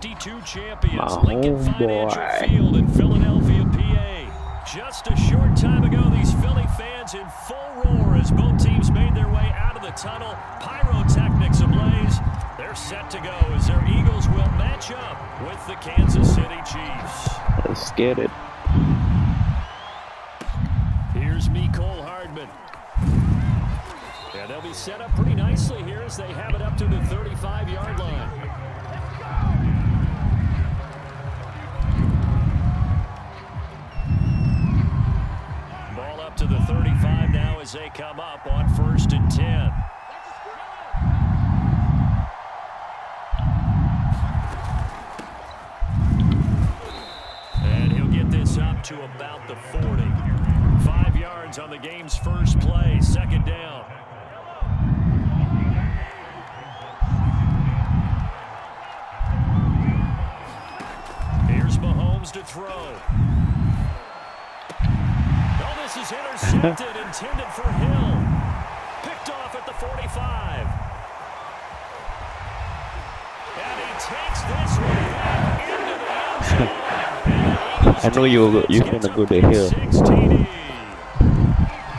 52 champions, My Lincoln Financial Field in Philadelphia, PA. Just a short time ago, these Philly fans in full roar as both teams made their way out of the tunnel. Pyrotechnics ablaze. They're set to go as their Eagles will match up with the Kansas City Chiefs. Let's get it. Here's Mecole Hardman. And they'll be set up pretty nicely here as they have it up to the 35-yard line. Ball up to the 35 now as they come up on 1st and 10. And he'll get this up to about the 40. 5 yards on the game's first play, 2nd down. Here's Mahomes to throw. Oh, this is intercepted, intended for Hill. Picked off at the 45. And he takes this one back into the end zone. I know you were gonna go to Hill.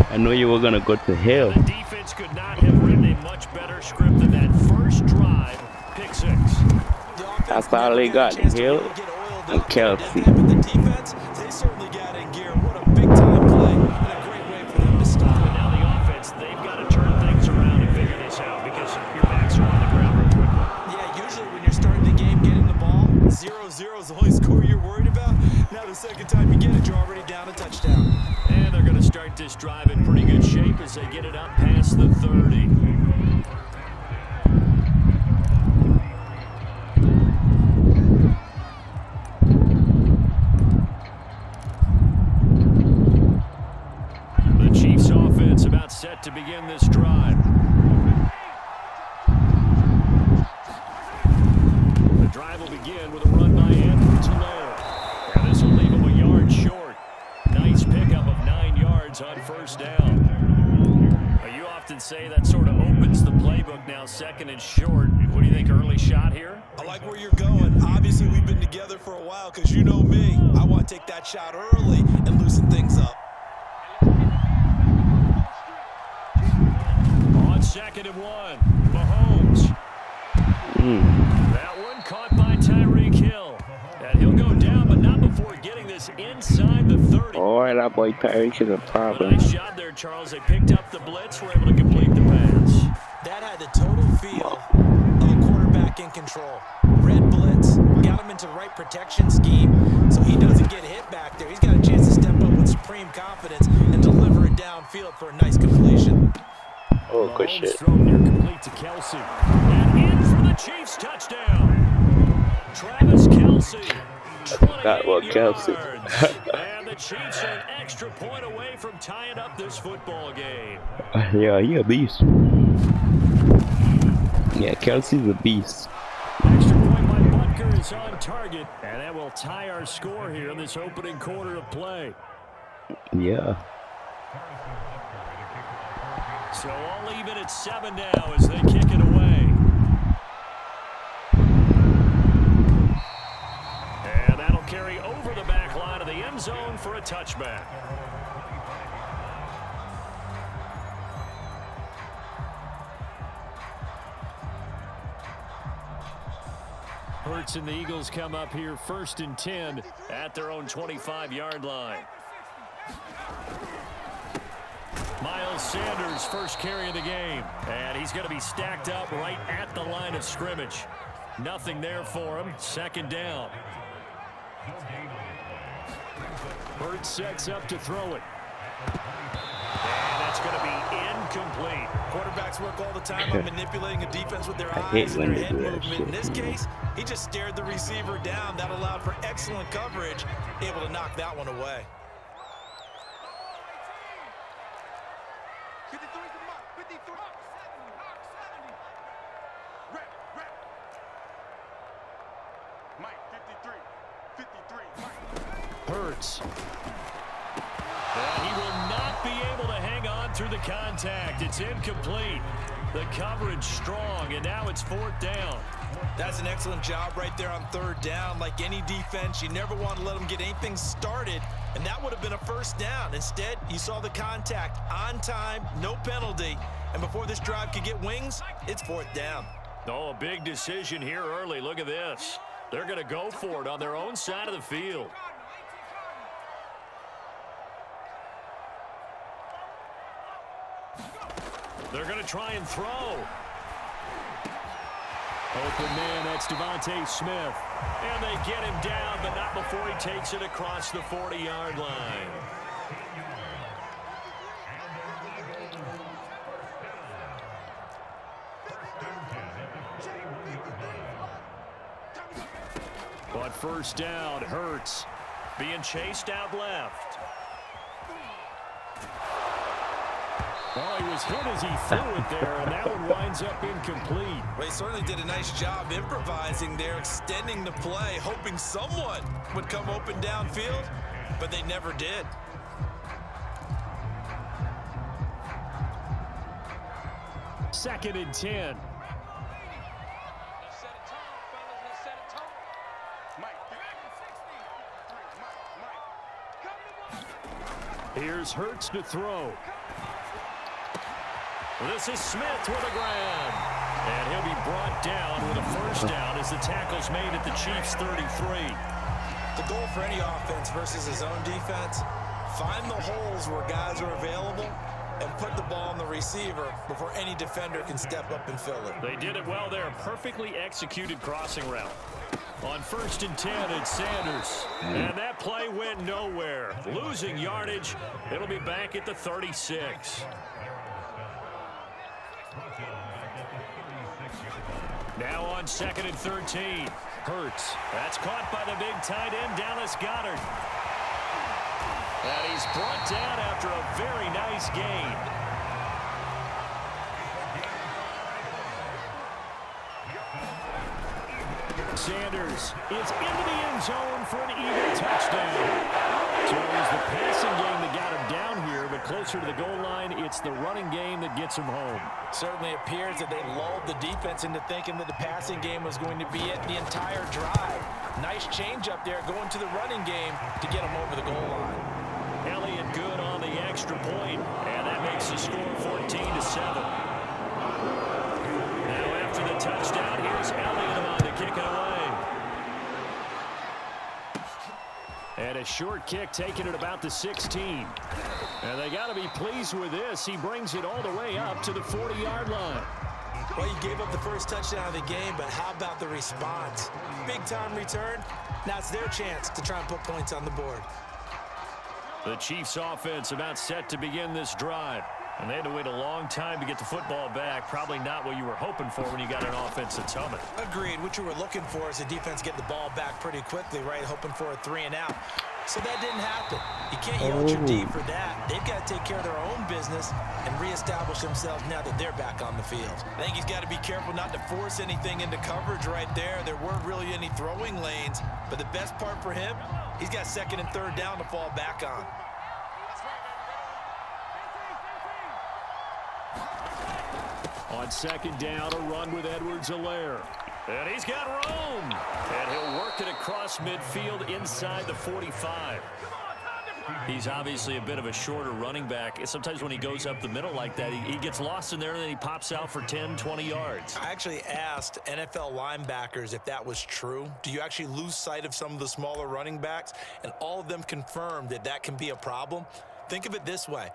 I know you were gonna go to Hill. The defense could not have written a much better script than that first drive. Pick 6. That's all they got. Hill and Kelsey. But the defense, they certainly got in gear. What a big-time play and a great way for them to stop. But now the offense, they've got to turn things around and figure this out because your backs are on the ground real quickly. Yeah, usually when you're starting the game, getting the ball, 0-0 is the only score you're worried about. Now the second time you get it, you're already down a touchdown. And they're going to start this drive in pretty good shape as they get it up past the 30. The Chiefs offense about set to begin this drive. The drive will begin with a run by Andrew Tulare. And this will leave him a yard short. Nice pickup of 9 yards on 1st down. You often say that sort of opens the playbook now, 2nd and short. What do you think, early shot here? I like where you're going. Obviously, we've been together for a while because you know me. I want to take that shot early and loosen things up. On 2nd and 1, Mahomes. That one caught by Tyreek Hill. And he'll go down, but not before getting this inside the 30. Oh, that boy Tyreek is a problem. Nice job there, Charles. They picked up the blitz, were able to complete the pass. That had the total feel of a quarterback in control. Red blitz, got him into the right protection scheme so he doesn't get hit back there. He's got a chance to step up with supreme confidence and deliver it downfield for a nice completion. Oh, good shit. Thrown near complete to Kelsey. And in for the Chiefs touchdown. Travis Kelsey. That was Kelsey. And the Chiefs are an extra point away from tying up this football game. Yeah, he a beast. Yeah, Kelsey's a beast. Extra point by Butker is on target. And that will tie our score here in this opening quarter of play. Yeah. So all even at 7 now as they kick it away. And that'll carry over the back line of the end zone for a touchback. Hurts and the Eagles come up here 1st and 10 at their own 25-yard line. Miles Sanders first carry of the game, and he's going to be stacked up right at the line of scrimmage. Nothing there for him. 2nd down. Hurts sets up to throw it. And that's going to be incomplete. Quarterbacks work all the time on manipulating a defense with their eyes and their head movement. In this case, he just stared the receiver down. That allowed for excellent coverage, able to knock that one away. Hurts. And he will not be able to hang on through the contact. It's incomplete. The coverage strong, and now it's 4th down. That's an excellent job right there on 3rd down. Like any defense, you never want to let them get anything started, and that would have been a 1st down. Instead, you saw the contact on time, no penalty, and before this drive could get wings, it's 4th down. Oh, a big decision here early. Look at this. They're going to go for it on their own side of the field. They're going to try and throw. Open man, that's Devontae Smith. And they get him down, but not before he takes it across the 40-yard line. But 1st down, Hurts being chased out left. Well, he was hit as he threw it there, and that one winds up incomplete. Well, he certainly did a nice job improvising there, extending the play, hoping someone would come open downfield, but they never did. Second and 10. Here's Hurts to throw. This is Smith with a grab. And he'll be brought down with a 1st down as the tackle's made at the Chiefs' 33. The goal for any offense versus his own defense, find the holes where guys are available and put the ball on the receiver before any defender can step up and fill it. They did it well there. Perfectly executed crossing route. On 1st and 10, it's Sanders. And that play went nowhere. Losing yardage. It'll be back at the 36. Now on 2nd and 13. Hurts. That's caught by the big tight end, Dallas Goedert. And he's brought down after a very nice gain. Sanders is into the end zone for an even touchdown. So it was the passing game that got him down here, but closer to the goal line, it's the running game that gets him home. Certainly appears that they lulled the defense into thinking that the passing game was going to be it the entire drive. Nice change up there going to the running game to get him over the goal line. Elliott good on the extra point, and that makes the score 14-7. Now after the touchdown, here's Elliott on to kick it away. And a short kick taken at about the 16. And they got to be pleased with this. He brings it all the way up to the 40-yard line. Well, you gave up the first touchdown of the game, but how about the response? Big-time return. Now it's their chance to try and put points on the board. The Chiefs offense about set to begin this drive. And they had to wait a long time to get the football back. Probably not what you were hoping for when you got an offense that's humming. Agreed. What you were looking for is the defense get the ball back pretty quickly, right? Hoping for a 3-and-out. So that didn't happen. You can't yell at your D for that. They've got to take care of their own business and reestablish themselves now that they're back on the field. I think he's got to be careful not to force anything into coverage right there. There weren't really any throwing lanes. But the best part for him, he's got 2nd and 3rd down to fall back on. On 2nd down, a run with Edwards-Helaire. And he's got room. And he'll work it across midfield inside the 45. He's obviously a bit of a shorter running back. Sometimes when he goes up the middle like that, he gets lost in there and then he pops out for 10, 20 yards. I actually asked NFL linebackers if that was true. Do you actually lose sight of some of the smaller running backs? And all of them confirmed that that can be a problem. Think of it this way.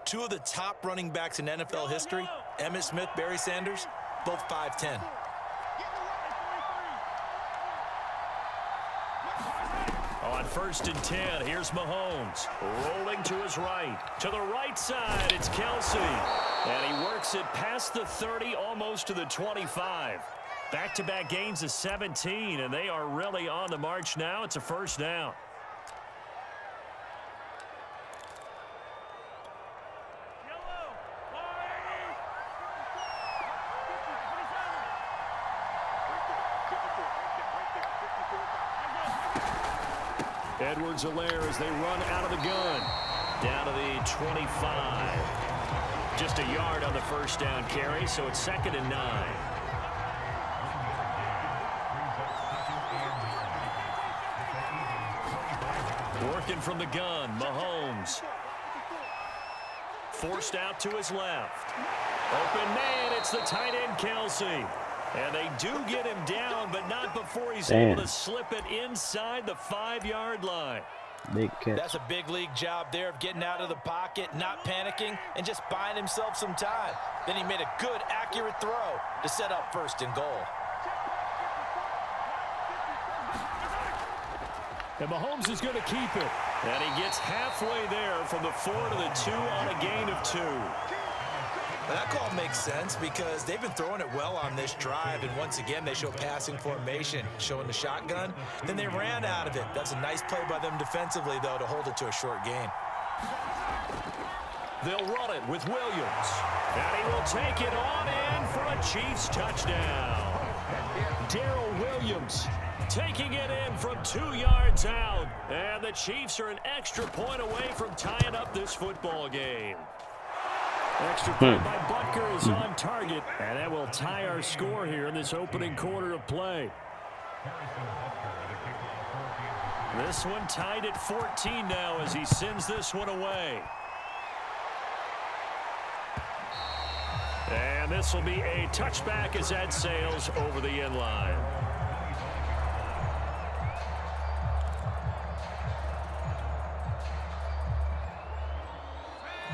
2 of the top running backs in NFL history, Emmitt Smith, Barry Sanders, both 5'10". On 1st and 10, here's Mahomes. Rolling to his right. To the right side, it's Kelsey. And he works it past the 30, almost to the 25. Back-to-back gains of 17, and they are really on the march now. It's a 1st down. Edwards-Helaire as they run out of the gun. Down to the 25. Just a yard on the first down carry, so it's 2nd and 9. Working from the gun, Mahomes. Forced out to his left. Open man, it's the tight end, Kelsey. And they do get him down, but not before he's able to slip it inside the 5-yard line. Big catch. That's a big league job there of getting out of the pocket, not panicking, and just buying himself some time. Then he made a good, accurate throw to set up 1st and goal. And Mahomes is going to keep it. And he gets halfway there from the 4 to the 2 on a gain of 2. That call makes sense because they've been throwing it well on this drive, and once again they show passing formation, showing the shotgun. Then they ran out of it. That's a nice play by them defensively, though, to hold it to a short gain. They'll run it with Williams. And he will take it on in for a Chiefs touchdown. Darrell Williams taking it in from 2 yards out. And the Chiefs are an extra point away from tying up this football game. Extra point by Butker is on target, and that will tie our score here in this opening quarter of play. This one tied at 14 now as he sends this one away. And this will be a touchback as that sails over the end line.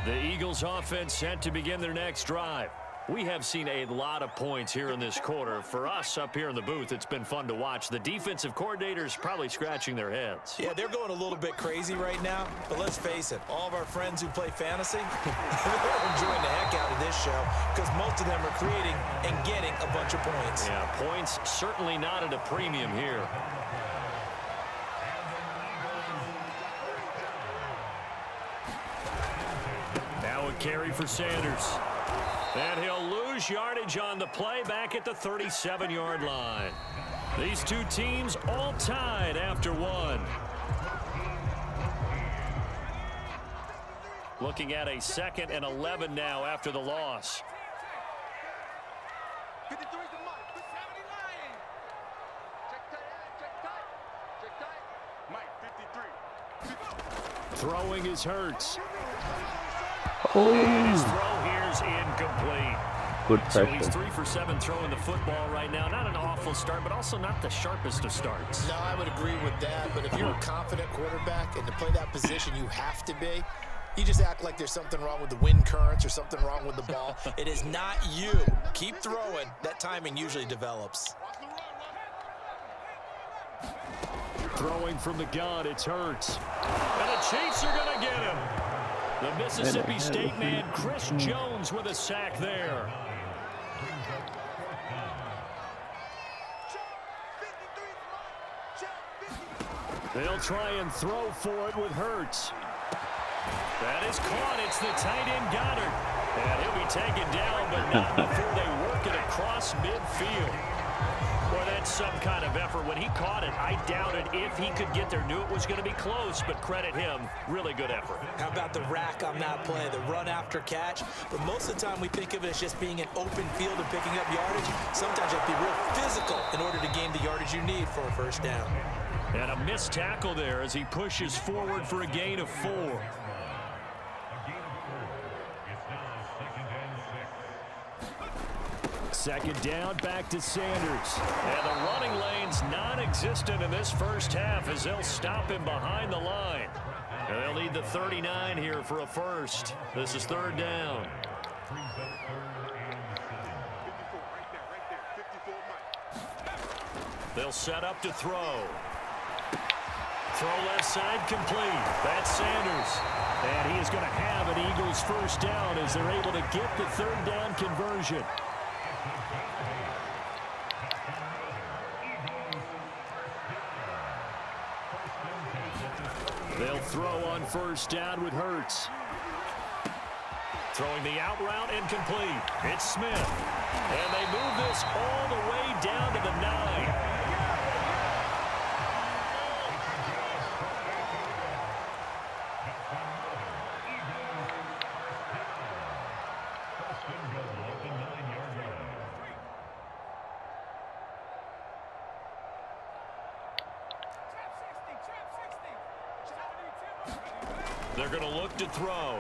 The Eagles offense set to begin their next drive. We have seen a lot of points here in this quarter. For us up here in the booth, it's been fun to watch. The defensive coordinators probably scratching their heads. Yeah, they're going a little bit crazy right now, but let's face it, all of our friends who play fantasy, they're enjoying the heck out of this show because most of them are creating and getting a bunch of points. Yeah, points certainly not at a premium here. Carry for Sanders. And he'll lose yardage on the play back at the 37-yard line. These two teams all tied after one. Looking at a 2nd and 11 now after the loss. Throwing is Hurts. His throw here's incomplete. Good So pressure. he's 3 for 7 throwing the football right now. Not an awful start, but also not the sharpest of starts. No, I would agree with that. But if you're a confident quarterback and to play that position, you have to be. You just act like there's something wrong with the wind currents or something wrong with the ball. It is not you. Keep throwing. That timing usually develops. Throwing from the gun, it's Hurts. And the Chiefs are going to get him. The Mississippi State man, Chris Jones, with a sack there. They'll try and throw for it with Hurts. That is caught. It's the tight end Goddard. And he'll be taken down, but not before they work it across midfield. Boy, that's some kind of effort. When he caught it, I doubted if he could get there. Knew it was going to be close, but credit him. Really good effort. How about the rack on that play, the run after catch? But most of the time we think of it as just being an open field and picking up yardage. Sometimes you have to be real physical in order to gain the yardage you need for a first down. And a missed tackle there as he pushes forward for a gain of 4. Second down, back to Sanders. And the running lane's non-existent in this first half as they'll stop him behind the line. And they'll need the 39 here for a first. This is 3rd down. They'll set up to throw. Throw left side complete. That's Sanders. And he is going to have an Eagles first down as they're able to get the 3rd down conversion. They'll throw on first down with Hurts. Throwing the out route incomplete. It's Smith. And they move this all the way down to the 9. They're going to look to throw.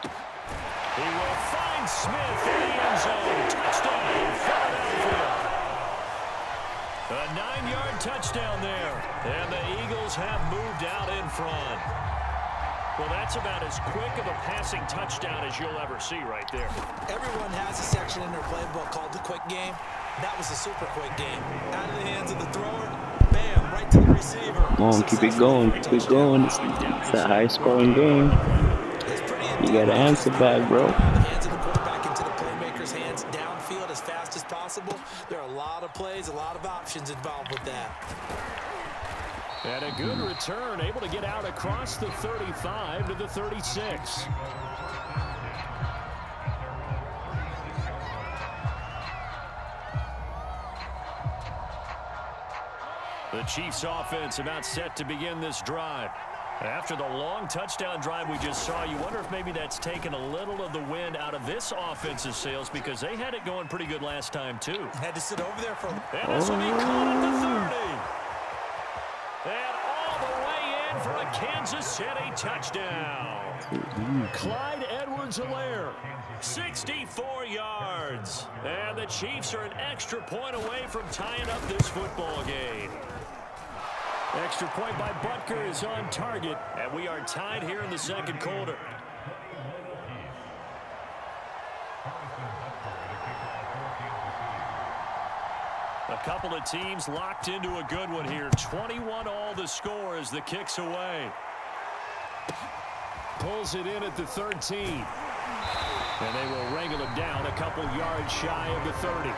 He will find Smith in the end zone. Touchdown, Philadelphia. A 9-yard touchdown there. And the Eagles have moved out in front. Well, that's about as quick of a passing touchdown as you'll ever see right there. Everyone has a section in their playbook called the quick game. That was a super quick game. Out of the hands of the thrower, bam, right to the receiver. Come on, keep it going, keep it going. It's a high-scoring game. You got to answer back, bro. Hands of the quarterback into the playmaker's hands, downfield as fast as possible. There are a lot of plays, a lot of options involved with that. And a good return, able to get out across the 35 to the 36. The Chiefs offense about set to begin this drive. After the long touchdown drive we just saw, you wonder if maybe that's taken a little of the wind out of this offense's sails because they had it going pretty good last time too. Had to sit over there for And this will be caught at the 30. And all the way in for a Kansas City touchdown. Clyde Edwards-Helaire, 64 yards. And the Chiefs are an extra point away from tying up this football game. Extra point by Butker is on target, and we are tied here in the second quarter. A couple of teams locked into a good one here. 21 all the score as the kick's away. Pulls it in at the 13. And they will wrangle him down a couple yards shy of the 30.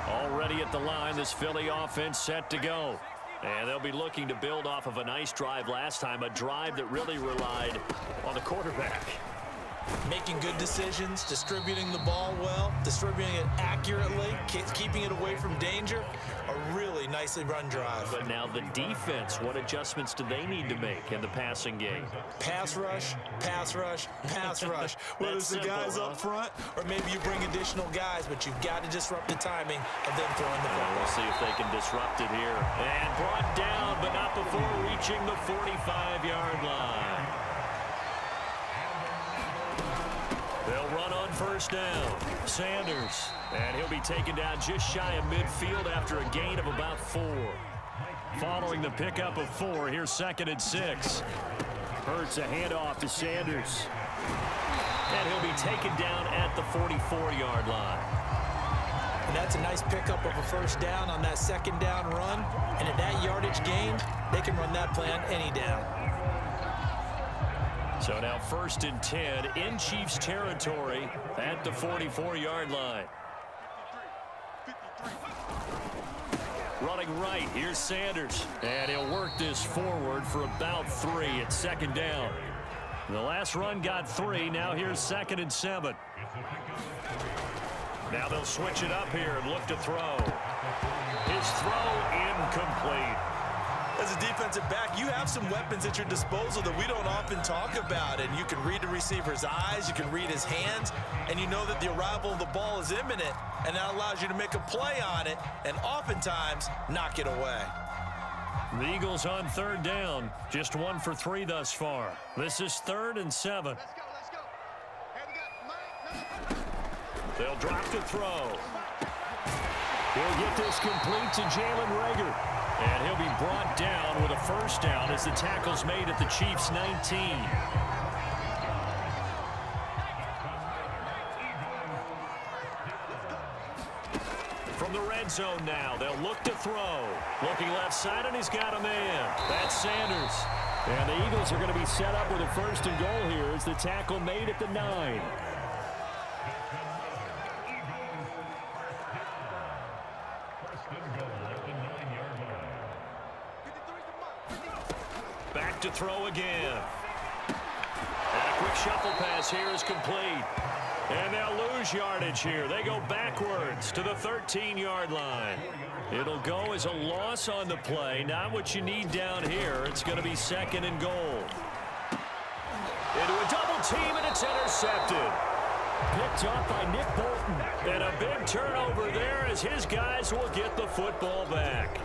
Already at the line, this Philly offense set to go. And they'll be looking to build off of a nice drive last time, a drive that really relied on the quarterback. making good decisions, distributing the ball well, distributing it accurately, keeping it away from danger. A really nicely run drive. But now the defense, what adjustments do they need to make in the passing game? Pass rush, pass rush, pass rush. Whether it's the guys up front or maybe you bring additional guys, but you've got to disrupt the timing of them throwing the football. We'll see if they can disrupt it here. And brought down, but not before reaching the 45-yard line. They'll run on first down. Sanders. And he'll be taken down just shy of midfield after a gain of about 4. Following the pickup of 4, here's 2nd and 6. Hurts a handoff to Sanders. And he'll be taken down at the 44-yard line. And that's a nice pickup of a first down on that second down run. And at that yardage gain, they can run that play on any down. So now 1st and 10 in Chiefs territory at the 44-yard line. Running right, here's Sanders. And he'll work this forward for about 3 at 2nd down. The last run got 3, now here's 2nd and 7. Now they'll switch it up here and look to throw. His throw incomplete. As a defensive back, you have some weapons at your disposal that we don't often talk about. And you can read the receiver's eyes, you can read his hands, and you know that the arrival of the ball is imminent, and that allows you to make a play on it and oftentimes knock it away. The Eagles on 3rd down, just 1 for 3 thus far. This is 3rd and 7. Let's go. Hey, we got Mike. They'll drop the throw. He'll get this complete to Jalen Reagor. And he'll be brought down with a first down as the tackle's made at the Chiefs' 19. From the red zone now, they'll look to throw. Looking left side, and he's got a man. That's Sanders. And the Eagles are going to be set up with a 1st and goal here as the tackle made at the 9. Back to throw again. And a quick shuffle pass here is complete. And they'll lose yardage here. They go backwards to the 13-yard line. It'll go as a loss on the play. Not what you need down here. It's going to be 2nd and goal. Into a double team, and it's intercepted. Picked off by Nick Bolton. And a big turnover there as his guys will get the football back.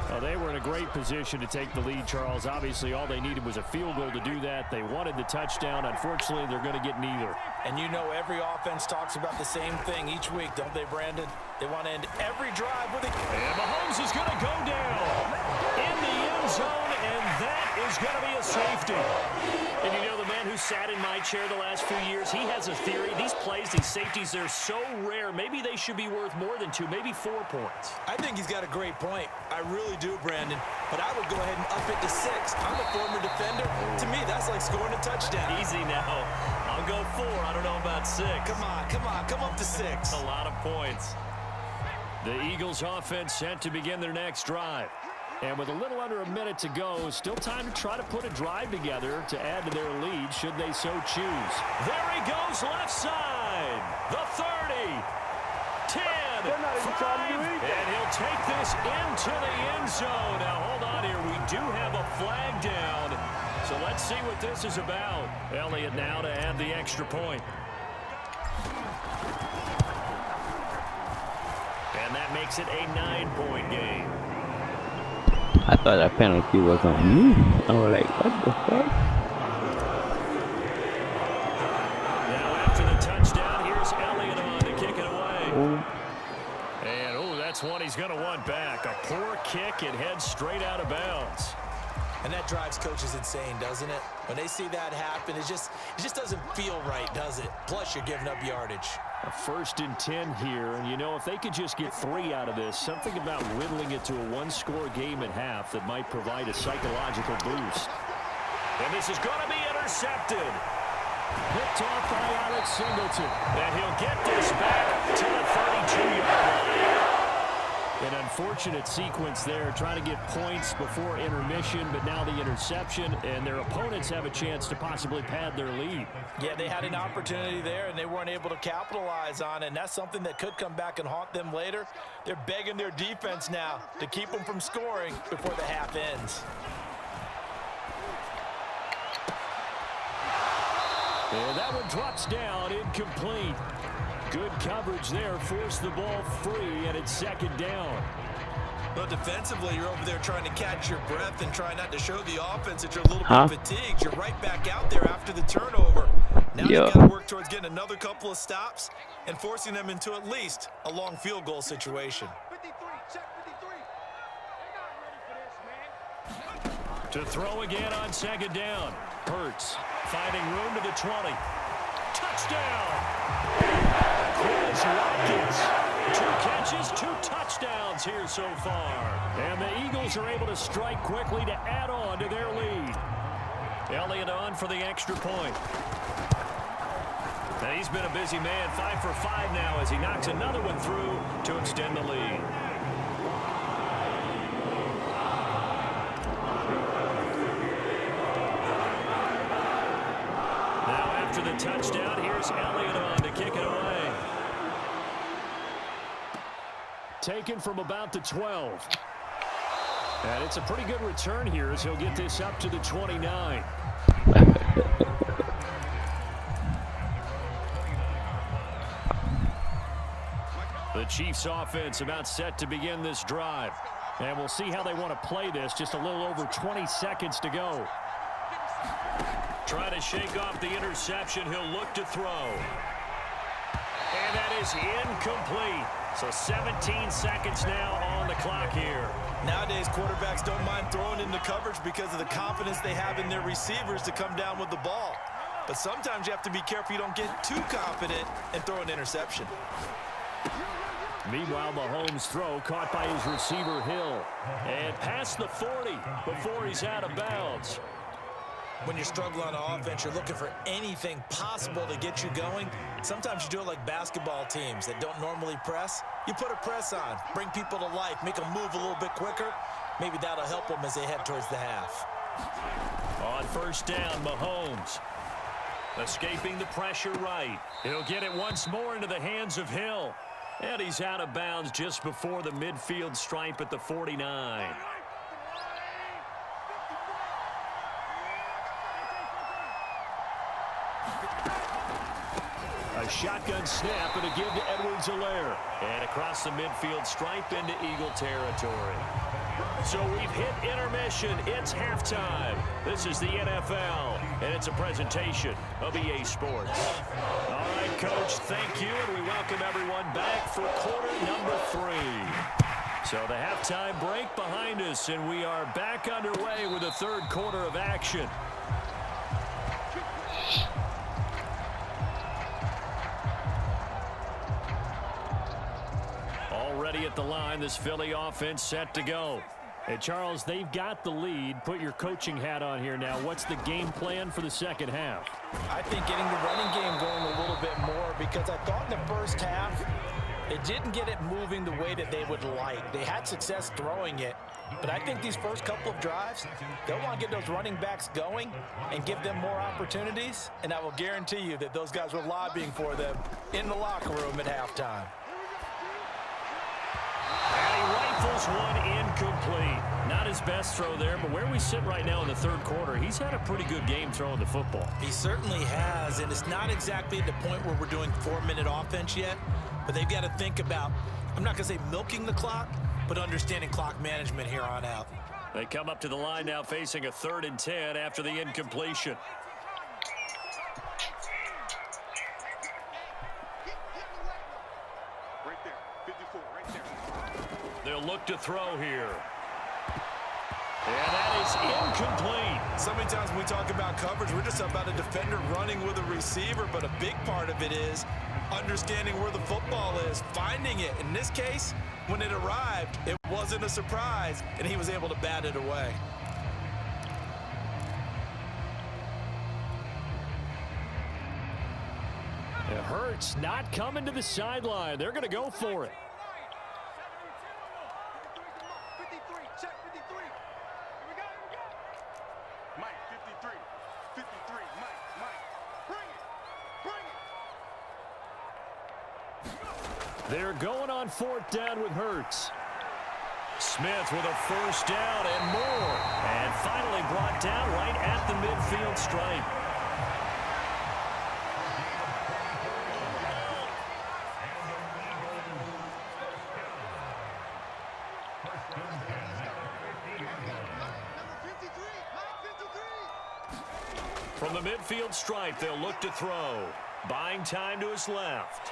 Well, they were in a great position to take the lead, Charles. Obviously, all they needed was a field goal to do that. They wanted the touchdown. Unfortunately, they're going to get neither. And you know every offense talks about the same thing each week, don't they, Brandon? They want to end every drive with a... And Mahomes is going to go down in the end zone, and that is going to be a safety. And you know, the man who sat in my chair the last few years, he has a theory. These plays, these safeties, they're so rare. Maybe they should be worth more than 2, maybe 4 points. I think he's got a great point. I really do, Brandon. But I would go ahead and up it to 6. I'm a former defender. To me, that's like scoring a touchdown. Easy now. I'll go 4. I don't know about 6. Come up to 6. A lot of points. The Eagles offense set to begin their next drive. And with a little under a minute to go, still time to try to put a drive together to add to their lead should they so choose. There he goes left side. The 30. 10. 5. And he'll take this into the end zone. Now hold on here. We do have a flag down. So let's see what this is about. Elliott now to add the extra point. And that makes it a 9-point game. I thought that penalty was on me. I was like, what the fuck? Now after the touchdown, here's Elliott on to kick it away. Oh. And, that's one he's going to want back. A poor kick. It heads straight out of bounds. And that drives coaches insane, doesn't it? When they see that happen, it just doesn't feel right, does it? Plus, you're giving up yardage. A 1st and 10 here, and you know, if they could just get 3 out of this, something about whittling it to a 1-score game at half that might provide a psychological boost. And this is going to be intercepted. Picked off by Alex Singleton. And he'll get this back to the 32-yard line. An unfortunate sequence there, trying to get points before intermission, but now the interception, and their opponents have a chance to possibly pad their lead. Yeah, they had an opportunity there, and they weren't able to capitalize on it, and that's something that could come back and haunt them later. They're begging their defense now to keep them from scoring before the half ends. And that one drops down, incomplete. Good coverage there, forced the ball free, and it's 2nd down. Well, defensively, you're over there trying to catch your breath and try not to show the offense that you're a little bit fatigued. You're right back out there after the turnover. Now you've got to work towards getting another couple of stops and forcing them into at least a long field goal situation. 53, check 53. They're not ready for this, man. To throw again on 2nd down. Hurts finding room to the 20. Touchdown! Chris Watkins. 2 catches, 2 touchdowns here so far. And the Eagles are able to strike quickly to add on to their lead. Elliott on for the extra point. Now he's been a busy man, 5 for 5 now as he knocks another one through to extend the lead. Now after the touchdown, here's Elliott on to kick it away. Taken from about the 12. And it's a pretty good return here as he'll get this up to the 29. The Chiefs offense about set to begin this drive. And we'll see how they want to play this. Just a little over 20 seconds to go. Trying to shake off the interception. He'll look to throw. And that is incomplete. So 17 seconds now on the clock here. Nowadays, quarterbacks don't mind throwing into coverage because of the confidence they have in their receivers to come down with the ball. But sometimes you have to be careful you don't get too confident and throw an interception. Meanwhile, Mahomes' throw caught by his receiver, Hill. And past the 40 before he's out of bounds. When you're struggling on offense, you're looking for anything possible to get you going. Sometimes you do it like basketball teams that don't normally press. You put a press on, bring people to life, make them move a little bit quicker. Maybe that'll help them as they head towards the half. On 1st down, Mahomes escaping the pressure right. He'll get it once more into the hands of Hill. And he's out of bounds just before the midfield stripe at the 49. A A shotgun snap and a give to Edwards-Helaire. And across the midfield stripe into Eagle territory. So we've hit intermission. It's halftime. This is the NFL, and it's a presentation of EA Sports. All right, Coach, thank you, and we welcome everyone back for quarter number 3. So the halftime break behind us, and we are back underway with the third quarter of action. Already at the line, this Philly offense set to go. Hey, Charles, they've got the lead. Put your coaching hat on here now. What's the game plan for the second half? I think getting the running game going a little bit more, because I thought in the first half it didn't get it moving the way that they would like. They had success throwing it, but I think these first couple of drives, they'll want to get those running backs going and give them more opportunities, and I will guarantee you that those guys were lobbying for them in the locker room at halftime. And he rifles one incomplete. Not his best throw there, but where we sit right now in the third quarter, he's had a pretty good game throwing the football. He certainly has, and it's not exactly at the point where we're doing 4-minute offense yet, but they've got to think about, I'm not going to say milking the clock, but understanding clock management here on out. They come up to the line now facing a 3rd and 10 after the incompletion. Right there, 54, right there. They'll look to throw here. And that is incomplete. So many times when we talk about coverage, we're just about a defender running with a receiver, but a big part of it is understanding where the football is, finding it. In this case, when it arrived, it wasn't a surprise, and he was able to bat it away. It hurts not coming to the sideline. They're going to go for it. 53, check 53. Here we go, here we go. Mike, 53, 53, Mike, bring it. They're going on 4th down with Hurts. Smith with a first down and more. And finally brought down right at the midfield stripe. From the midfield stripe, they'll look to throw. Buying time to his left.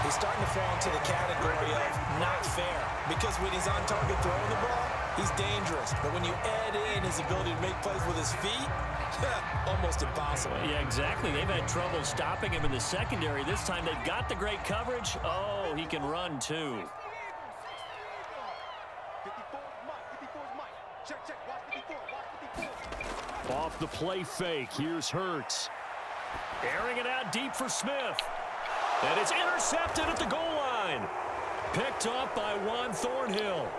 He's starting to fall into the category of not fair, because when he's on target throwing the ball, he's dangerous. But when you add in his ability to make plays with his feet, almost impossible. Yeah, exactly. They've had trouble stopping him in the secondary. This time they've got the great coverage. Oh, he can run too. 54 is Mike. Check, watch 54, watch 54. Off the play fake, here's Hurts. Airing it out deep for Smith. And it's intercepted at the goal line. Picked up by Juan Thornhill.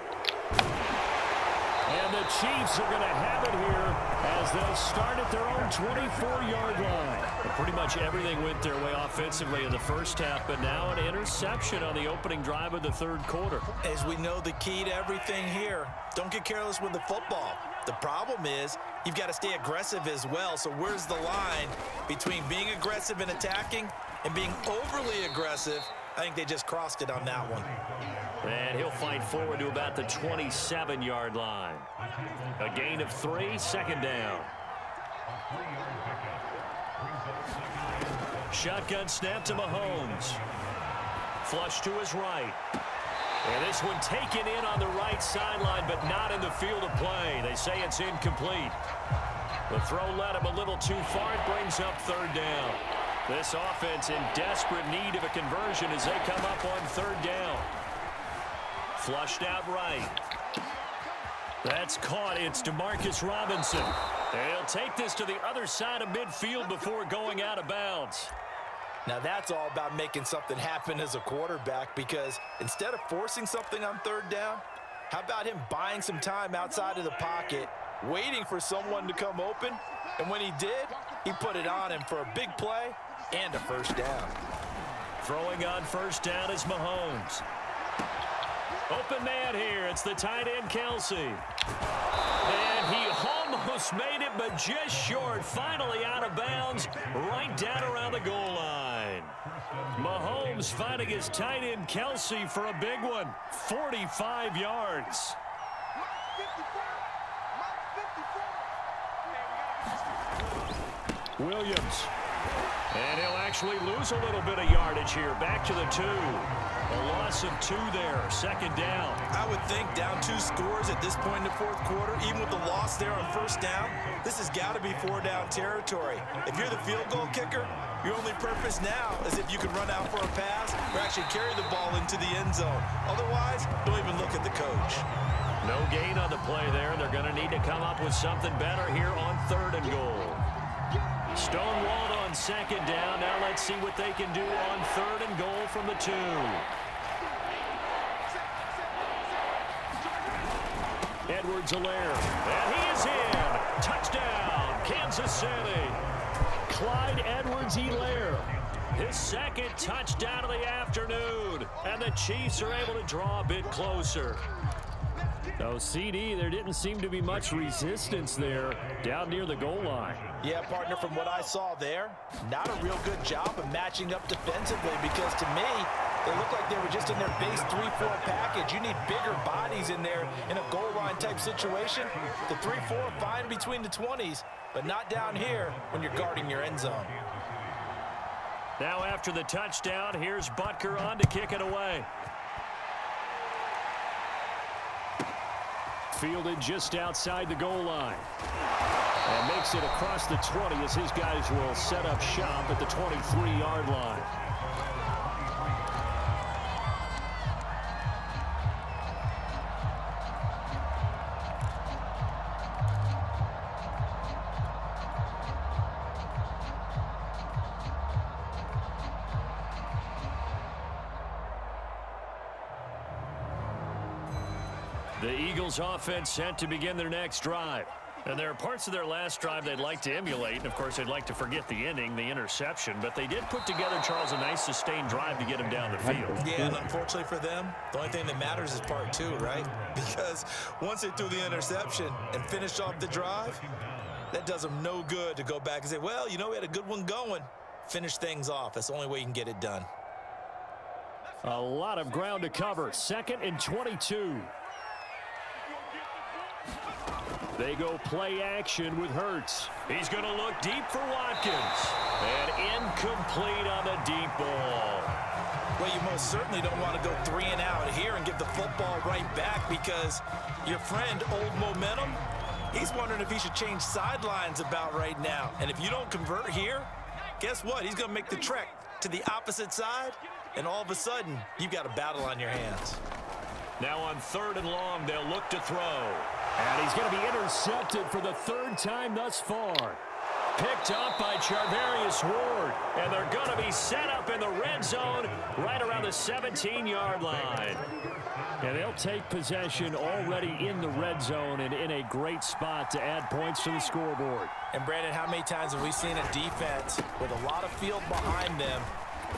And the Chiefs are going to have it here as they'll start at their own 24-yard line. But pretty much everything went their way offensively in the first half, but now an interception on the opening drive of the third quarter. As we know, the key to everything here, don't get careless with the football. The problem is you've got to stay aggressive as well. So where's the line between being aggressive and attacking and being overly aggressive? I think they just crossed it on that one. And he'll fight forward to about the 27-yard line. A gain of 3, 2nd down. Shotgun snap to Mahomes. Flush to his right. And this one taken in on the right sideline, but not in the field of play. They say it's incomplete. The throw led him a little too far. It brings up 3rd down. This offense in desperate need of a conversion as they come up on 3rd down. Flushed out right. That's caught. It's Demarcus Robinson. They'll take this to the other side of midfield before going out of bounds. Now that's all about making something happen as a quarterback, because instead of forcing something on 3rd down, how about him buying some time outside of the pocket, waiting for someone to come open, and when he did, he put it on him for a big play and a 1st down. Throwing on 1st down is Mahomes. Open man here. It's the tight end, Kelsey. And He almost made it, but just short. Finally out of bounds, right down around the goal line. Mahomes finding his tight end Kelsey for a big one. 45 yards. Williams. And he'll actually lose a little bit of yardage here. Back to the 2. A loss of 2 there. Second down. I would think down 2 scores at this point in the fourth quarter, even with the loss there on first down, this has got to be 4-down territory. If you're the field goal kicker, your only purpose now is if you can run out for a pass or actually carry the ball into the end zone. Otherwise, don't even look at the coach. No gain on the play there. They're going to need to come up with something better here on 3rd and goal. Stonewalled on second down. Now let's see what they can do on 3rd and goal from the 2. Edwards-Helaire. And he is in. Touchdown, Kansas City. Clyde Edwards-Helaire. His 2nd touchdown of the afternoon. And the Chiefs are able to draw a bit closer. So, CD, there didn't seem to be much resistance there down near the goal line. Yeah, partner, from what I saw there, not a real good job of matching up defensively because to me, they looked like they were just in their base 3-4 package. You need bigger bodies in there in a goal line type situation. The 3-4 fine between the 20s, but not down here when you're guarding your end zone. Now after the touchdown, here's Butker on to kick it away. Fielded just outside the goal line. And makes it across the 20 as his guys will set up shop at the 23-yard line. The Eagles offense set to begin their next drive. And there are parts of their last drive they'd like to emulate. And, of course, they'd like to forget the ending, the interception. But they did put together, Charles, a nice sustained drive to get him down the field. Yeah, and unfortunately for them, the only thing that matters is part 2, right? Because once they threw the interception and finished off the drive, that does them no good to go back and say, well, you know, we had a good one going. Finish things off. That's the only way you can get it done. A lot of ground to cover. 2nd and 22. They go play action with Hurts. He's going to look deep for Watkins. And incomplete on the deep ball. Well, you most certainly don't want to go 3 and out here and give the football right back because your friend, Old Momentum, he's wondering if he should change sidelines about right now. And if you don't convert here, guess what? He's going to make the trek to the opposite side, and all of a sudden, you've got a battle on your hands. Now on 3rd and long, they'll look to throw. And he's going to be intercepted for the 3rd time thus far. Picked up by Charvarius Ward. And they're going to be set up in the red zone right around the 17-yard line. And they'll take possession already in the red zone and in a great spot to add points to the scoreboard. And, Brandon, how many times have we seen a defense with a lot of field behind them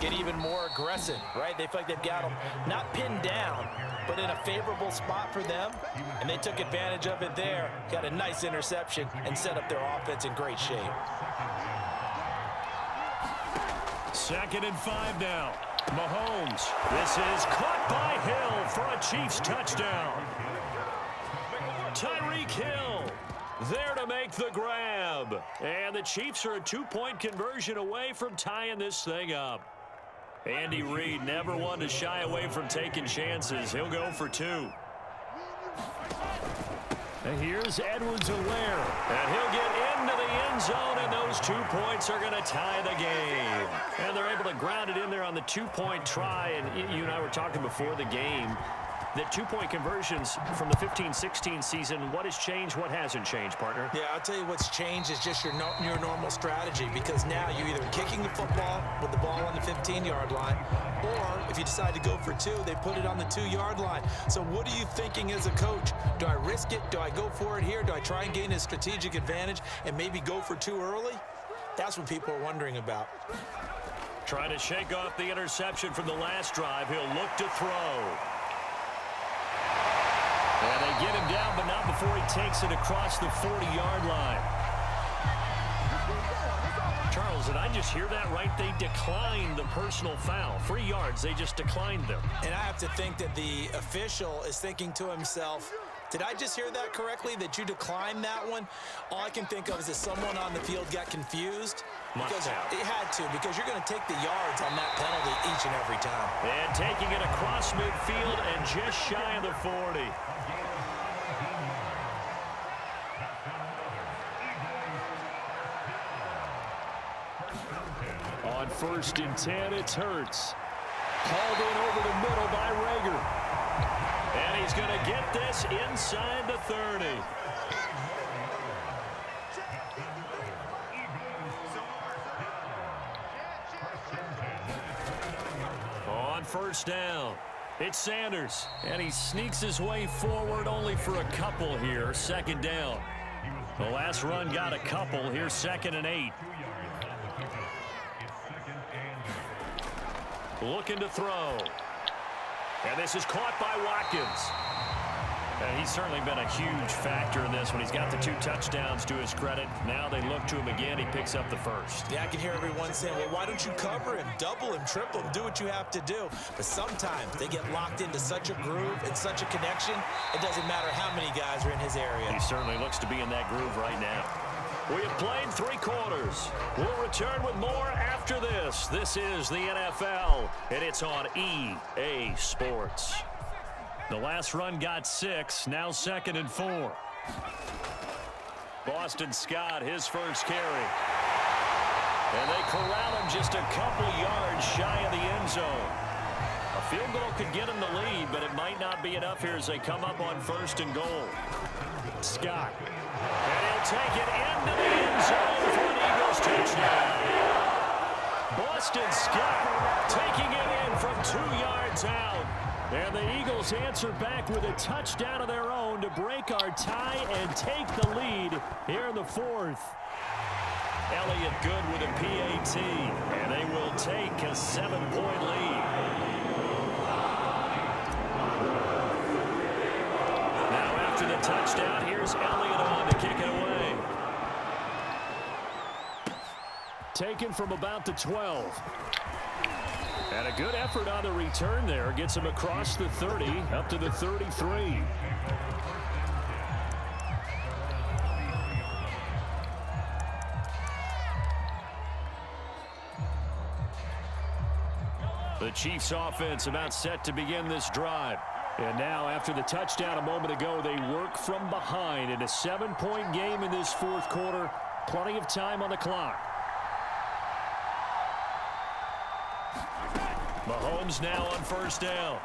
get even more aggressive, right? They feel like they've got them not pinned down, but in a favorable spot for them, and they took advantage of it there, got a nice interception, and set up their offense in great shape. 2nd and 5 now. Mahomes. This is caught by Hill for a Chiefs touchdown. Tyreek Hill there to make the grab. And the Chiefs are a 2-point conversion away from tying this thing up. Andy Reid never one to shy away from taking chances. He'll go for 2. And here's Edwards-Helaire. And he'll get into the end zone, and those 2 points are going to tie the game. And they're able to ground it in there on the 2-point try. And you and I were talking before the game that 2-point conversions from the 15-16 season, what has changed, what hasn't changed, partner? Yeah, I'll tell you what's changed is just your normal strategy, because now you're either kicking the football with the ball on the 15-yard line, or if you decide to go for 2, they put it on the 2-yard line. So what are you thinking as a coach? Do I risk it? Do I go for it here? Do I try and gain a strategic advantage and maybe go for 2 early? That's what people are wondering about. Trying to shake off the interception from the last drive. He'll look to throw. And they get him down, but not before he takes it across the 40-yard line. Charles, did I just hear that right? They declined the personal foul. 3 yards, they just declined them. And I have to think that the official is thinking to himself, did I just hear that correctly, that you declined that one? All I can think of is that someone on the field got confused. Because it had to, because you're going to take the yards on that penalty each and every time. And taking it across midfield and just shy of the 40. On 1st and 10, it's Hurts. Called in over the middle by Rager. And he's going to get this inside the 30. On 1st down, it's Sanders. And he sneaks his way forward only for a couple here. 2nd down. The last run got a couple. Here's 2nd and 8. Looking to throw. And this is caught by Watkins. And he's certainly been a huge factor in this when he's got the 2 touchdowns to his credit. Now they look to him again. He picks up the 1st. Yeah, I can hear everyone saying, well, why don't you cover him, double him, triple him, do what you have to do. But sometimes they get locked into such a groove and such a connection, it doesn't matter how many guys are in his area. He certainly looks to be in that groove right now. We have played 3 quarters. We'll return with more after this. This is the NFL, and it's on EA Sports. The last run got 6, now 2nd and 4. Boston Scott, his first carry. And they corral him just a couple yards shy of the end zone. A field goal could get him the lead, but it might not be enough here as they come up on 1st and goal. Scott. And he'll take it into the end zone for an Eagles touchdown. Boston Scott taking it in from 2 yards out. And the Eagles answer back with a touchdown of their own to break our tie and take the lead here in the 4th. Elliott good with a PAT, and they will take a 7-point lead. Now after the touchdown, here's Elliott on to kick it away. Taken from about the 12. And a good effort on the return there. Gets him across the 30, up to the 33. The Chiefs offense about set to begin this drive. And now after the touchdown a moment ago, they work from behind in a 7-point game in this 4th quarter. Plenty of time on the clock. Mahomes now on 1st down.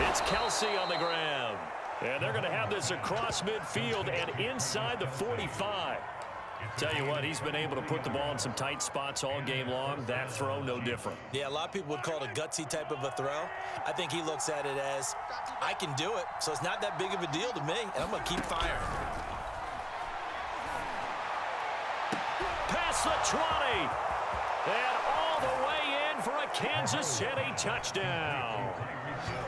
It's Kelsey on the ground. And they're going to have this across midfield and inside the 45. Tell you what, he's been able to put the ball in some tight spots all game long. That throw, no different. Yeah, a lot of people would call it a gutsy type of a throw. I think he looks at it as, I can do it, so it's not that big of a deal to me, and I'm going to keep firing. Past the 20. And all the way in for a Kansas City touchdown.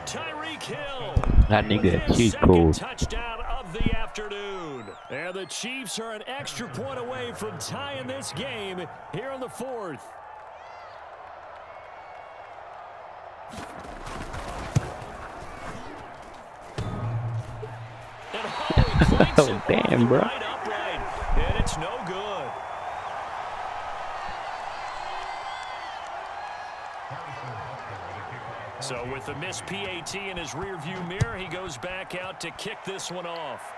Tyreek Hill. That nigga, he's cool. Touchdown of the afternoon. And the Chiefs are an extra point away from tying this game here in the 4th. And oh, damn, bro. Right upright, and it's no good. So with the missed PAT in his rearview mirror, he goes back out to kick this one off.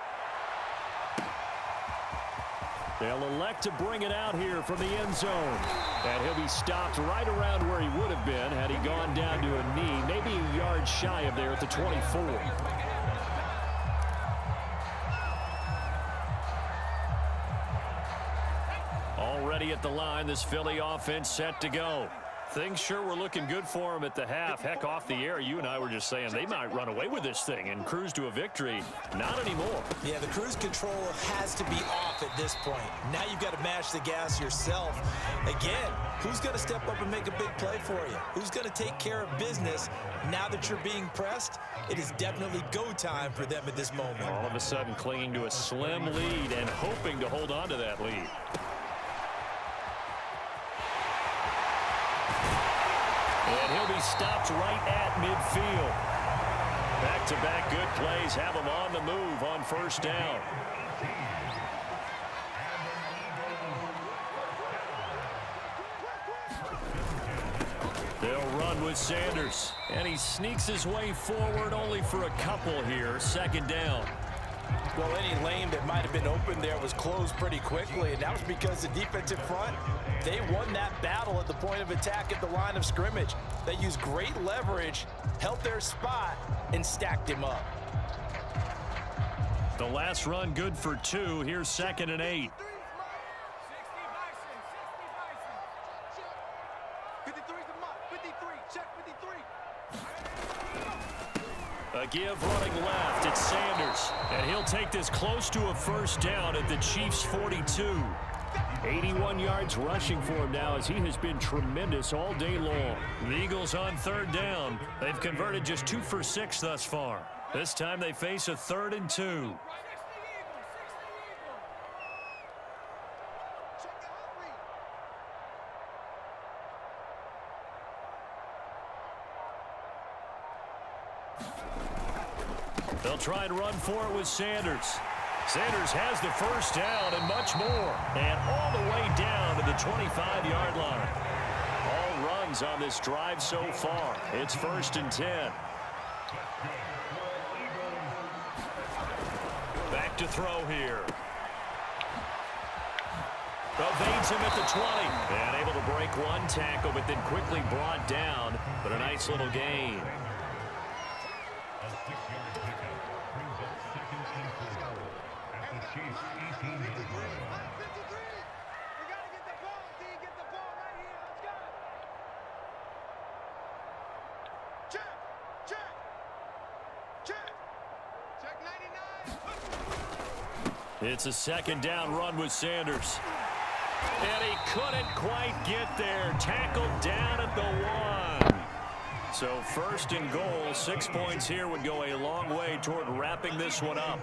They'll elect to bring it out here from the end zone. And he'll be stopped right around where he would have been had he gone down to a knee, maybe a yard shy of there at the 24. Already at the line, this Philly offense set to go. Things sure were looking good for him at the half. Heck, off the air, you and I were just saying they might run away with this thing and cruise to a victory. Not anymore. Yeah, the cruise control has to be off at this point. Now you've got to mash the gas yourself. Again, Who's going to step up and make a big play for you? Who's going to take care of business now that you're being pressed? It is definitely go time for them at this moment. All of a sudden clinging to a slim lead and hoping to hold on to that lead. And he'll be stopped right at midfield. Back-to-back good plays have him on the move on first down. They'll run with Sanders. And he sneaks his way forward only for a couple here. Second down. Well, any lane that might have been open there was closed pretty quickly, and that was because the defensive front, they won that battle at the point of attack at the line of scrimmage. They used great leverage, held their spot, and stacked him up. The last run good for 2. Here's 2nd and 8. 53's the mark. 53. Check 53. A give running left. It's Sanders. And he'll take this close to a first down at the Chiefs' 42. 81 yards rushing for him now as he has been tremendous all day long. The Eagles on 3rd down. They've converted just 2 for 6 thus far. This time they face a 3rd and 2. They'll try and run for it with Sanders. Sanders has the first down and much more. And all the way down to the 25-yard line. All runs on this drive so far. It's 1st and 10. Back to throw here. Evades him at the 20. And able to break one tackle, but then quickly brought down. But a nice little gain. It's a 2nd down run with Sanders. And he couldn't quite get there. Tackled down at the 1. So 1st and goal. 6 points here would go a long way toward wrapping this one up.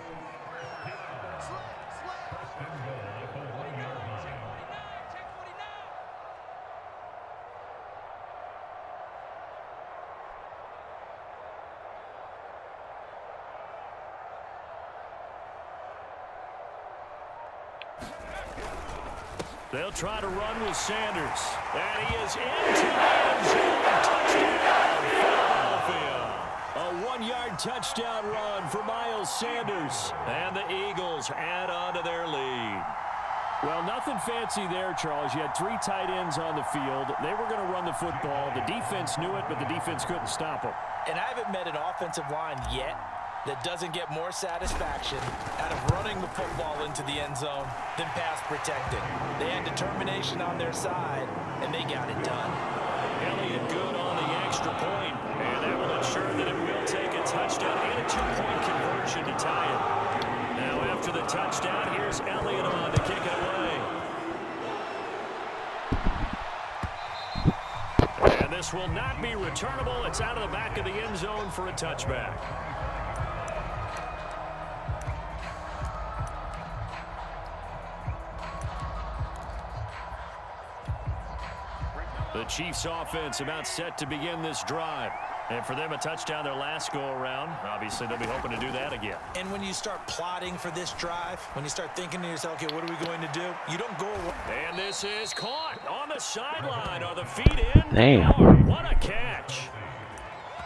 They'll try to run with Sanders. And he is into the end zone. Touchdown, Philadelphia. A 1-yard touchdown run for Miles Sanders. And the Eagles add on to their lead. Well, nothing fancy there, Charles. You had 3 tight ends on the field. They were going to run the football. The defense knew it, but the defense couldn't stop them. And I haven't met an offensive line yet that doesn't get more satisfaction out of running the football into the end zone than pass protecting. They had determination on their side, and they got it done. Elliott good on the extra point, and that will ensure that it will take a touchdown and a 2-point conversion to tie it. Now after the touchdown, here's Elliott on to kick it away. And this will not be returnable. It's out of the back of the end zone for a touchback. The Chiefs offense about set to begin this drive. And for them, a touchdown their last go-around. Obviously, they'll be hoping to do that again. And when you start plotting for this drive, when you start thinking to yourself, okay, what are we going to do? You don't go away. And this is caught on the sideline. Are the feet in? Damn. What a catch.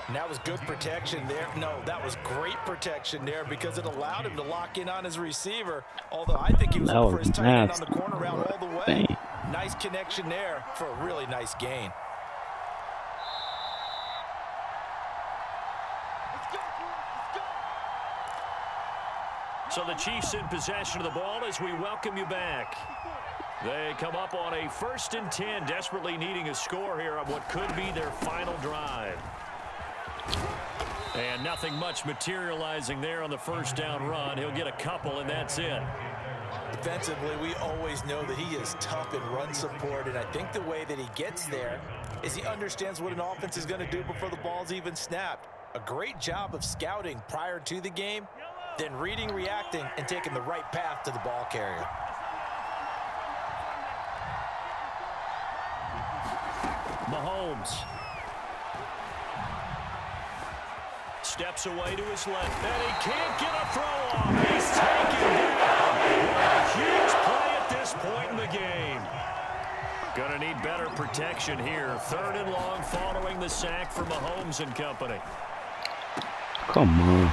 And that was good protection there. No, that was great protection there because it allowed him to lock in on his receiver. Although I think he was looking for his tight end on the corner route all the way. Dang. Nice connection there for a really nice gain. So the Chiefs in possession of the ball as we welcome you back. They come up on a 1st and 10, desperately needing a score here on what could be their final drive. And nothing much materializing there on the first down run. He'll get a couple, and that's it. Defensively, we always know that he is tough in run support, and I think the way that he gets there is he understands what an offense is going to do before the ball's even snapped. A great job of scouting prior to the game, then reading, reacting, and taking the right path to the ball carrier. Mahomes steps away to his left, and he can't get a throw off. He's taken down. A huge play at this point in the game. Gonna need better protection here. 3rd and long following the sack for Mahomes and company. Come on.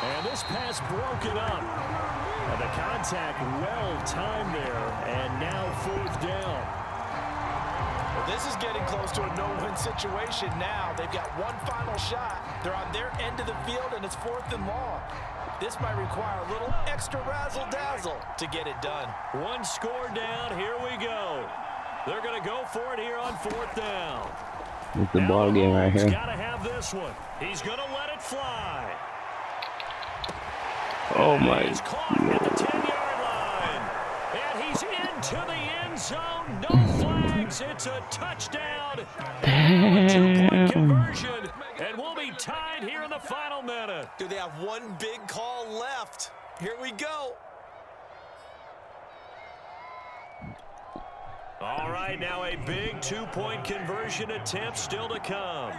And this pass broken up. And the contact well timed there, and now 4th down. Well, this is getting close to a no-win situation now. They've got one final shot. They're on their end of the field, and it's 4th and long. This might require a little extra razzle-dazzle to get it done. One score down. Here we go. They're going to go for it here on 4th down. It's the ball game right He's here. got to have this one. He's going to let it fly. Oh my He's caught at the 10-yard line. And he's into the end zone. No flags. It's a touchdown. A 2-point conversion. And we'll be tied here in the final minute. Do they have one big call left? Here we go. All right, now a big 2-point conversion attempt still to come.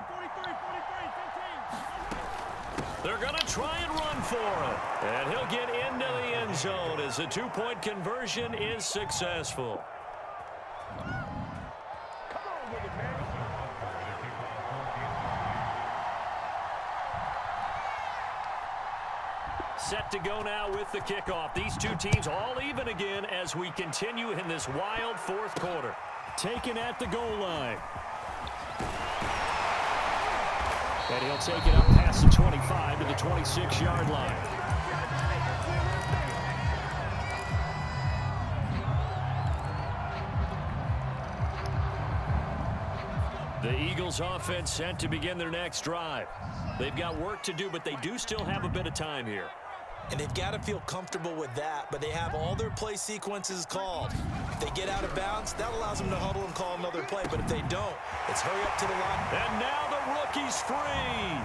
They're going to try and run for it. And he'll get into the end zone as the 2-point conversion is successful. Set to go now with the kickoff. These two teams all even again as we continue in this wild 4th quarter. Taken at the goal line. And he'll take it up past the 25 to the 26-yard line. The Eagles offense set to begin their next drive. They've got work to do, but they do still have a bit of time here. And they've got to feel comfortable with that, but they have all their play sequences called. If they get out of bounds, that allows them to huddle and call another play, but if they don't, it's hurry up to the line. And now the rookie's free.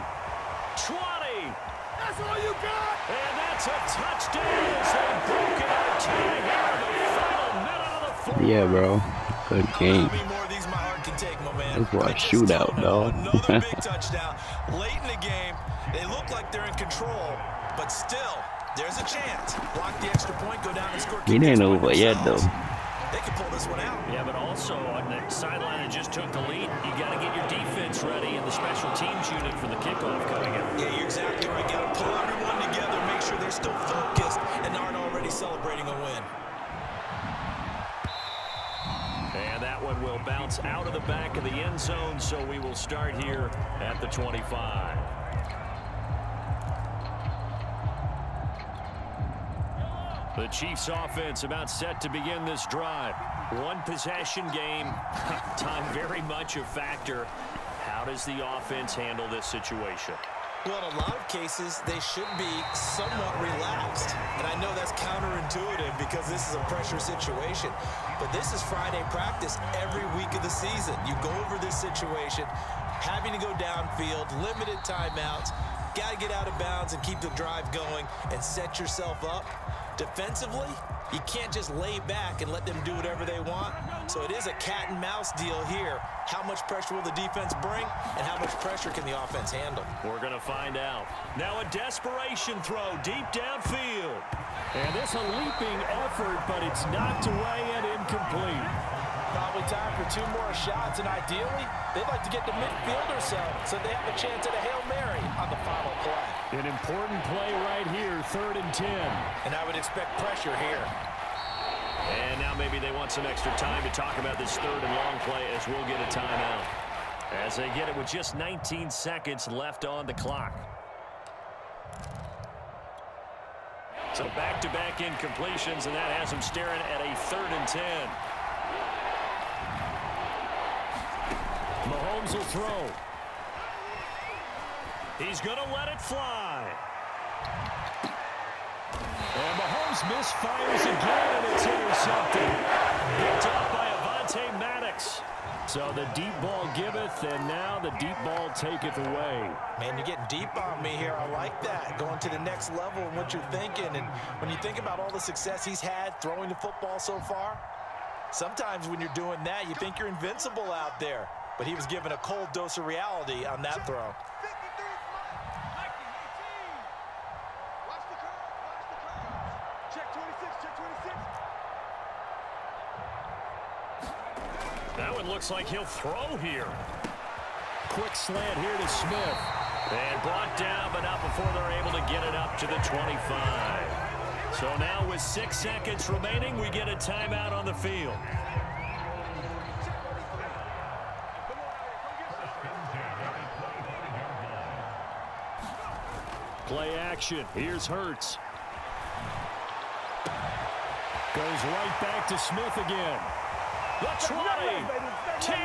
20. That's all you got. And that's a touchdown as they've broken our tie here in the final minute of the 4th. Yeah, bro. Good game. How many more of these my heart can take, my man? This was a I just shootout, don't know. dog. Another big touchdown. Late in the game, they look like they're in control, but still, there's a chance. Block the extra point, go down and score. He ain't over yet, though. They can pull this one out. Yeah, but also on the sideline that just took the lead, you got to get your defense ready in the special teams unit for the kickoff coming up. Yeah, you're exactly right. Got to pull everyone together, make sure they're still focused and aren't already celebrating a win. And that one will bounce out of the back of the end zone, so we will start here at the 25. The Chiefs offense about set to begin this drive. One possession game. Time very much a factor. How does the offense handle this situation? Well, in a lot of cases, they should be somewhat relaxed. And I know that's counterintuitive because this is a pressure situation. But this is Friday practice every week of the season. You go over this situation, having to go downfield, limited timeouts, got to get out of bounds and keep the drive going and set yourself up. Defensively, you can't just lay back and let them do whatever they want. So it is a cat and mouse deal here. How much pressure will the defense bring, and how much pressure can the offense handle? We're going to find out. Now a desperation throw deep downfield. And this a leaping effort, but it's knocked away and incomplete. Probably time for 2 more shots, and ideally, they'd like to get to midfield or so they have a chance at a Hail Mary on the final play. An important play right here, 3rd and 10. And I would expect pressure here. And now maybe they want some extra time to talk about this 3rd and long play as we'll get a timeout. As they get it with just 19 seconds left on the clock. So back-to-back incompletions, and that has them staring at a 3rd and 10. Mahomes will throw. He's going to let it fly. And Mahomes misfires again, and it's intercepted. Picked off by Avonte Maddox. So the deep ball giveth, and now the deep ball taketh away. Man, you're getting deep on me here. I like that. Going to the next level in what you're thinking. And when you think about all the success he's had throwing the football so far, sometimes when you're doing that, you think you're invincible out there. But he was given a cold dose of reality on that throw. 53, Mike, 18. Watch the curve, watch the curve. Check 26, check 26. That one looks like he'll throw here. Quick slant here to Smith. And brought down, but not before they're able to get it up to the 25. So now with 6 seconds remaining, we get a timeout on the field. Play action. Here's Hurts. Goes right back to Smith again. The try. 10.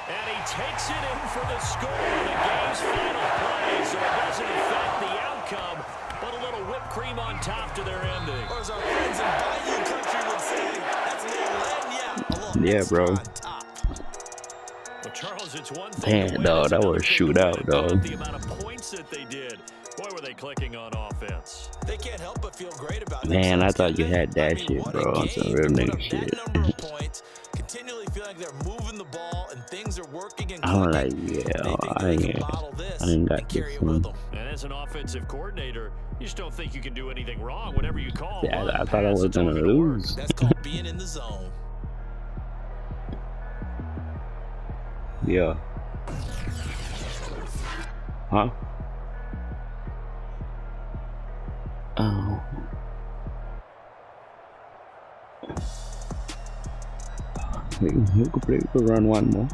And he takes it in for the score in the game's final play, so it doesn't affect the outcome, but a little whipped cream on top to their ending. Or as our friends in Bayou Country would say, that's a little Yeah, bro. Well, Charles, it's one thing. Damn, dog, that was a shootout, dog. The amount of points that they did. Boy, were they clicking on offense. They can't help but feel great about Man, I themselves, thought you can they? had that I mean, shit, what a bro. On game. some real They put nigga up shit. that number of points, continually feeling like they're moving the ball and things are working and I'm like, clicking. yeah, They think I they can ain't bottle this got and carry this it with one. them. And as an offensive coordinator, you just don't think you can do anything wrong whenever you call. Yeah, one I thought I pass, was it's all gonna gonna work. lose. That's called being in the zone. Yeah. Huh? Oh. We could run one more.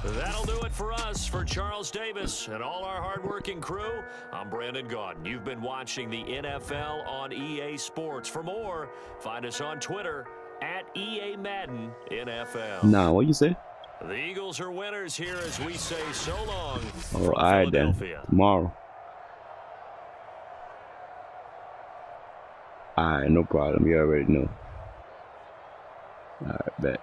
That'll do it for us. For Charles Davis and all our hardworking crew, I'm Brandon Gaudin. You've been watching the NFL on EA Sports. For more, find us on Twitter at EA Madden NFL. Nah, what you say? The Eagles are winners here as we say so long. Oh, from alright then. Philadelphia. Tomorrow. Alright, no problem. You already know. Alright, bet.